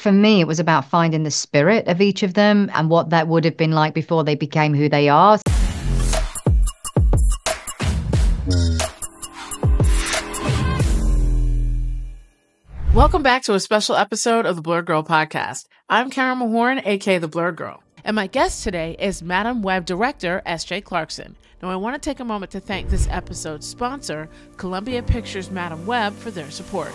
for me, it was about finding the spirit of each of them and what that would have been like before they became who they are. Welcome back to a special episode of the Blerd Girl podcast. I'm Karen Mahorn, aka the Blerd Girl, and my guest today is FMadameWeb Director S.J. Clarkson. Now, I want to take a moment to thank this episode's sponsor, Columbia Pictures FMadameWeb, for their support.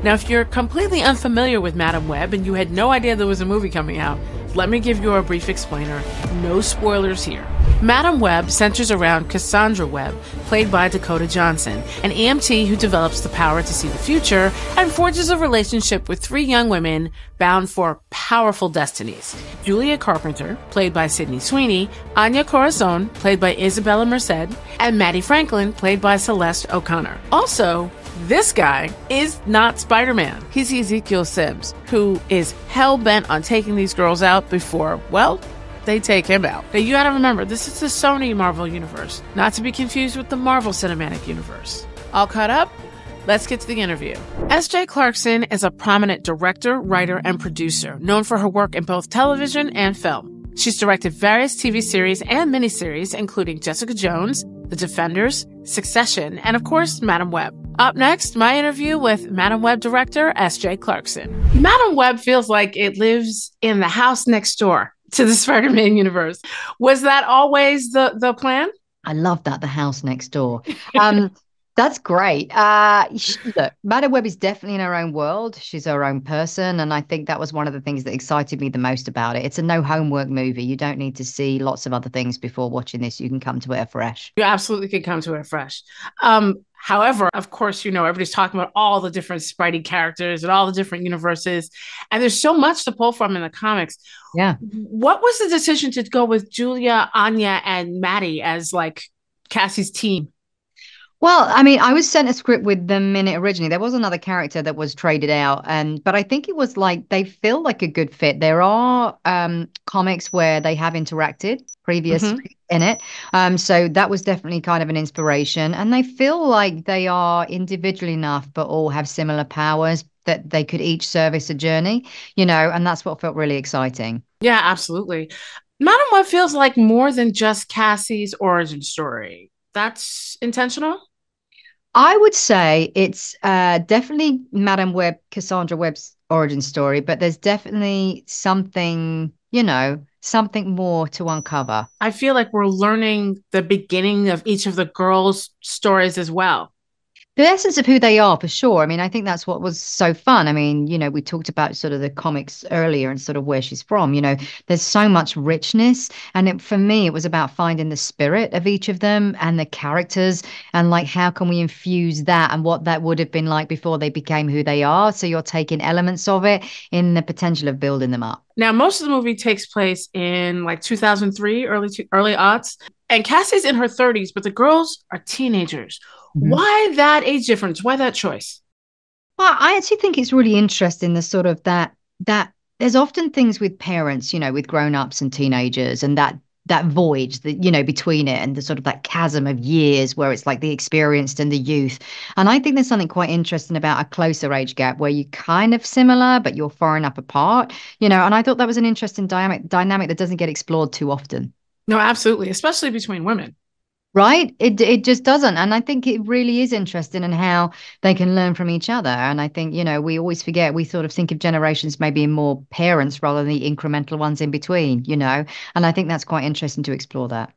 Now, if you're completely unfamiliar with FMadameWeb and you had no idea there was a movie coming out, let me give you a brief explainer. No spoilers here. FMadameWeb centers around Cassandra Webb, played by Dakota Johnson, an EMT who develops the power to see the future and forges a relationship with three young women bound for powerful destinies. Julia Carpenter, played by Sweeney, Anya Corazon, played by Isabella Merced, and Mattie Franklin, played by Celeste O'Connor. Also, this guy is not Spider-Man. He's Ezekiel Sims, who is hell-bent on taking these girls out before, well, they take him out. Now, you gotta remember, this is the Sony Marvel universe, not to be confused with the Marvel Cinematic Universe. All caught up? Let's get to the interview. S.J. Clarkson is a prominent director, writer, and producer, known for her work in both television and film. She's directed various TV series and miniseries, including Jessica Jones, The Defenders, Succession, and of course, FMadameWeb. Up next, my interview with FMadameWeb director S.J. Clarkson. FMadameWeb feels like it lives in the house next door to the Spider-Man universe. Was that always the plan? I love that, the house next door. That's great. Look, FMadameWeb is definitely in her own world. She's her own person. And I think that was one of the things that excited me the most about it. It's a no homework movie. You don't need to see lots of other things before watching this. You can come to it fresh. You absolutely can come to it fresh. However, of course, you know, everybody's talking about all the different Spidey characters and all the different universes. And there's so much to pull from in the comics. Yeah. What was the decision to go with Julia, Anya, and Mattie as like Cassie's team? Well, I mean, I was sent a script with them in it originally. There was another character that was traded out, but I think it was like they feel like a good fit. There are comics where they have interacted previously in it. So that was definitely kind of an inspiration. And they feel like they are individual enough, but all have similar powers that they could each service a journey, you know, and that's what felt really exciting. Yeah, absolutely. FMadameWeb feels like more than just Cassie's origin story. That's intentional? I would say it's definitely FMadameWeb, Cassandra Webb's origin story, but there's definitely something, you know, something more to uncover. I feel like we're learning the beginning of each of the girls' stories as well. The essence of who they are, for sure. I mean, I think that's what was so fun. I mean, you know, we talked about sort of the comics earlier and sort of where she's from. You know, there's so much richness. And for me, it was about finding the spirit of each of them and the characters and like, how can we infuse that and what that would have been like before they became who they are. So you're taking elements of it in the potential of building them up. Now, most of the movie takes place in like 2003, early aughts. And Cassie's in her 30s, but the girls are teenagers. Mm-hmm. Why that age difference? Why that choice? Well, I actually think it's really interesting, the sort of that there's often things with parents, you know, with grown-ups and teenagers, and that void that, you know, between it and the sort of that chasm of years where it's like the experienced and the youth. And I think there's something quite interesting about a closer age gap where you're kind of similar, but you're far enough apart, you know, and I thought that was an interesting dynamic that doesn't get explored too often. No, absolutely. Especially between women. Right? It just doesn't. And I think it really is interesting in how they can learn from each other. And I think, you know, we always forget, we sort of think of generations maybe in more parents rather than the incremental ones in between, you know, and I think that's quite interesting to explore that.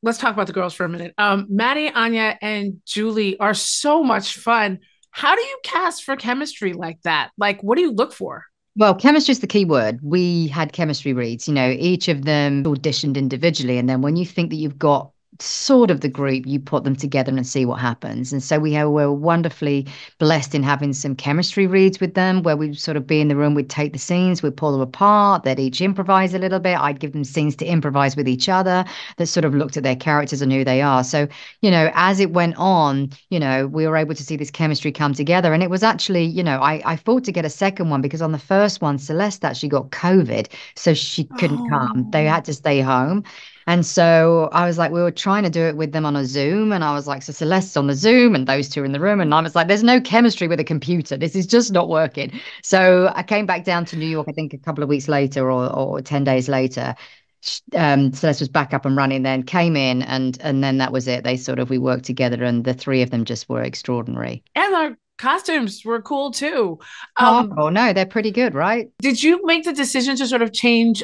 Let's talk about the girls for a minute. Mattie, Anya, and Julie are so much fun. How do you cast for chemistry like that? Like, what do you look for? Well, chemistry is the key word. We had chemistry reads, you know, each of them auditioned individually. And then when you think that you've got sort of the group, you put them together and see what happens. And so we're wonderfully blessed in having some chemistry reads with them where we'd sort of be in the room, we'd take the scenes, we'd pull them apart, they'd each improvise a little bit. I'd give them scenes to improvise with each other that sort of looked at their characters and who they are. So, you know, as it went on, you know, we were able to see this chemistry come together. And it was actually, you know, I fought to get a second one because on the first one, Celeste actually got COVID, so she couldn't come. They had to stay home. And so I was like, we were trying to do it with them on a Zoom. And I was like, so Celeste's on the Zoom and those two are in the room. And I was like, there's no chemistry with a computer. This is just not working. So I came back down to New York, I think a couple of weeks later or 10 days later. Celeste was back up and running then, came in, and then that was it. We worked together, and the three of them just were extraordinary. And our costumes were cool too. Oh no, they're pretty good, right? Did you make the decision to sort of change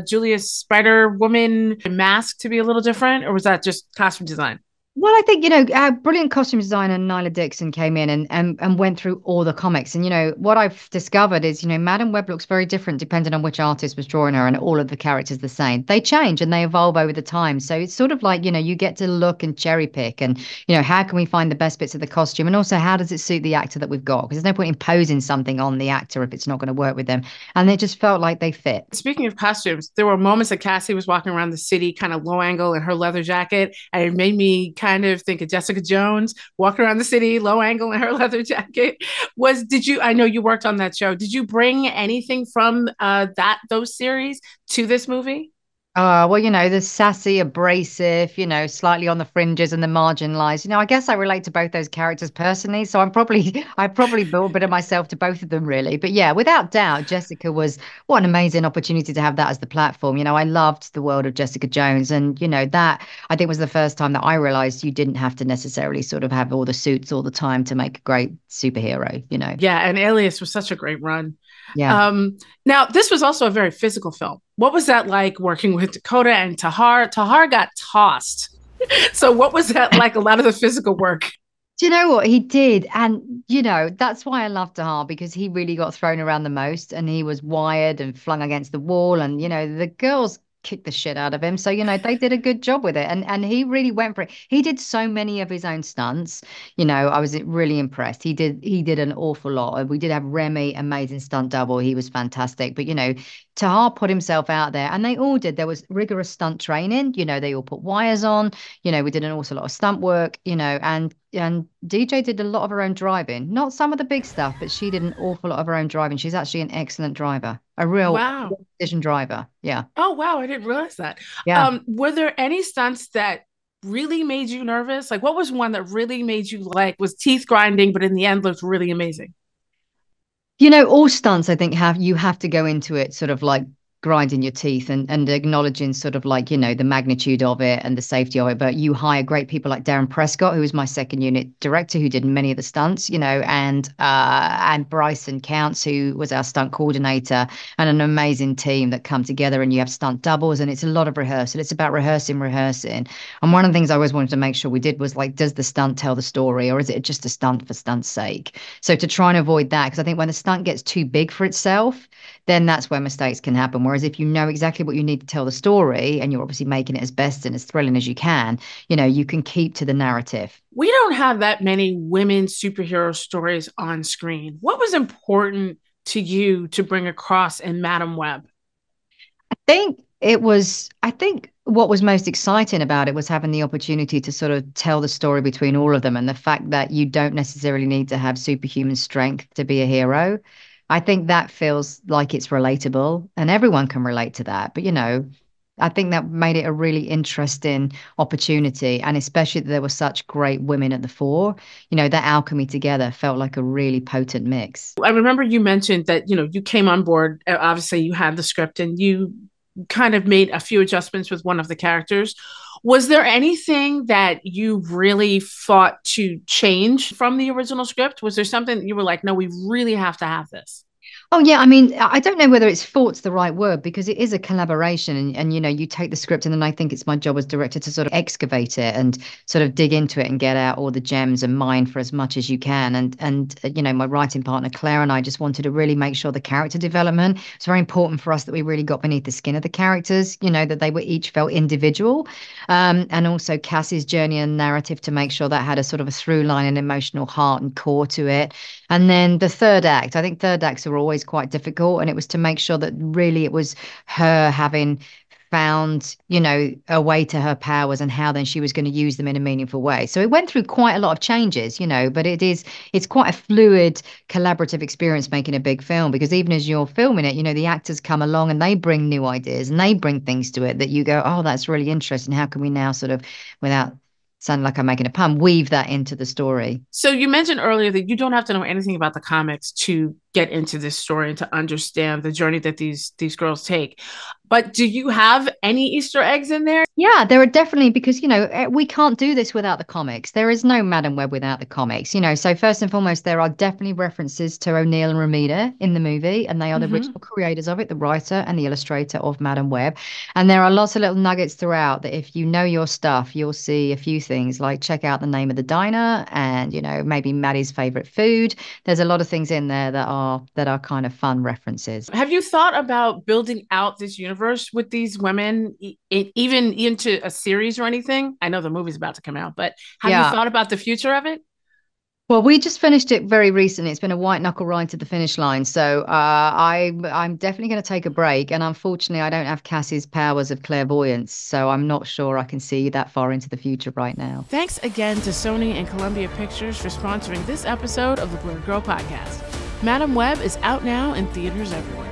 Julia's Spider Woman mask to be a little different, or was that just costume design? Well, I think, our brilliant costume designer, Nyla Dixon, came in and went through all the comics. And, what I've discovered is, Madame Web looks very different depending on which artist was drawing her, and all of the characters the same. They change and they evolve over the time. So it's sort of like, you get to look and cherry pick and, how can we find the best bits of the costume? And also, how does it suit the actor that we've got? Because there's no point imposing something on the actor if it's not going to work with them. And it just felt like they fit. Speaking of costumes, there were moments that Cassie was walking around the city kind of low angle in her leather jacket, and it made me kind of think of Jessica Jones walking around the city, low angle in her leather jacket. I know you worked on that show. Did you bring anything from those series to this movie? Well, the sassy, abrasive, slightly on the fringes and the marginalized. I guess I relate to both those characters personally. So I probably built a bit of myself to both of them, really. But yeah, without doubt, Jessica was what an amazing opportunity to have that as the platform. I loved the world of Jessica Jones. And, that I think was the first time that I realized you didn't have to necessarily sort of have all the suits all the time to make a great superhero. Yeah, and Alias was such a great run. Yeah. Now, this was also a very physical film. What was that like working with Dakota and Tahar? Tahar got tossed. So what was that like, a lot of the physical work? Do you know what he did? And, that's why I love Tahar, because he really got thrown around the most and he was wired and flung against the wall. And, the girls kicked the shit out of him. So, they did a good job with it. And he really went for it. He did so many of his own stunts. I was really impressed. He did an awful lot. We did have Remy, amazing stunt double. He was fantastic. But, Tahar put himself out there, and they all did. There was rigorous stunt training. They all put wires on. We did an awful lot of stunt work, and DJ did a lot of her own driving. Not some of the big stuff, but she did an awful lot of her own driving. She's actually an excellent driver, a real Wow. precision driver. Yeah. Oh, wow. I didn't realize that. Yeah. Were there any stunts that really made you nervous? Like, what was one that really made you was teeth grinding, but in the end looked really amazing? All stunts, I think, you have to go into it sort of like grinding your teeth and acknowledging sort of like, the magnitude of it and the safety of it. But you hire great people like Darren Prescott, who was my second unit director, who did many of the stunts, and Bryson Counts, who was our stunt coordinator, and an amazing team that come together, and you have stunt doubles, and it's a lot of rehearsal. It's about rehearsing. And one of the things I always wanted to make sure we did was like, does the stunt tell the story, or is it just a stunt for stunt's sake? So to try and avoid that, because I think when the stunt gets too big for itself, then that's where mistakes can happen. Whereas if you know exactly what you need to tell the story, and you're obviously making it as best and as thrilling as you can, you can keep to the narrative. We don't have that many women superhero stories on screen. What was important to you to bring across in Madame Web? I think what was most exciting about it was having the opportunity to sort of tell the story between all of them, and the fact that you don't necessarily need to have superhuman strength to be a hero. I think that feels like it's relatable, and everyone can relate to that. But, I think that made it a really interesting opportunity. And especially that there were such great women at the fore, that alchemy together felt like a really potent mix. I remember you mentioned that, you came on board. Obviously, you had the script and you kind of made a few adjustments with one of the characters. Was there anything that you really fought to change from the original script? Was there something that you were like, no, we really have to have this? Oh, yeah. I mean, I don't know whether it's thought's the right word, because it is a collaboration, and you take the script, and then I think it's my job as director to sort of excavate it and sort of dig into it and get out all the gems and mine for as much as you can. And my writing partner, Claire, and I just wanted to really make sure the character development, it's very important for us that we really got beneath the skin of the characters, that they were each felt individual. And also Cassie's journey and narrative, to make sure that had a sort of a through line and emotional heart and core to it. And then the third act, I think third acts are always quite difficult, and it was to make sure that really it was her having found, a way to her powers and how then she was going to use them in a meaningful way. So it went through quite a lot of changes, but it's quite a fluid, collaborative experience making a big film, because even as you're filming it, the actors come along and they bring new ideas and they bring things to it that you go, oh, that's really interesting. How can we now sort of, without sounding like I'm making a pun, weave that into the story? So you mentioned earlier that you don't have to know anything about the comics to get into this story and to understand the journey that these girls take. But do you have any Easter eggs in there? Yeah, there are definitely, because, we can't do this without the comics. There is no Madam Web without the comics, So first and foremost, there are definitely references to O'Neill and Ramita in the movie, and they are the original creators of it, the writer and the illustrator of Madam Web. And there are lots of little nuggets throughout that if you know your stuff, you'll see a few things like check out the name of the diner and, maybe Maddie's favorite food. There's a lot of things in there that are kind of fun references. Have you thought about building out this universe with these women, even into a series or anything? I know the movie's about to come out, but have you thought about the future of it? Well, we just finished it very recently. It's been a white knuckle ride to the finish line. So I'm definitely going to take a break. And unfortunately, I don't have Cassie's powers of clairvoyance. So I'm not sure I can see that far into the future right now. Thanks again to Sony and Columbia Pictures for sponsoring this episode of the Blurred Girl podcast. Madam Web is out now in theaters everywhere.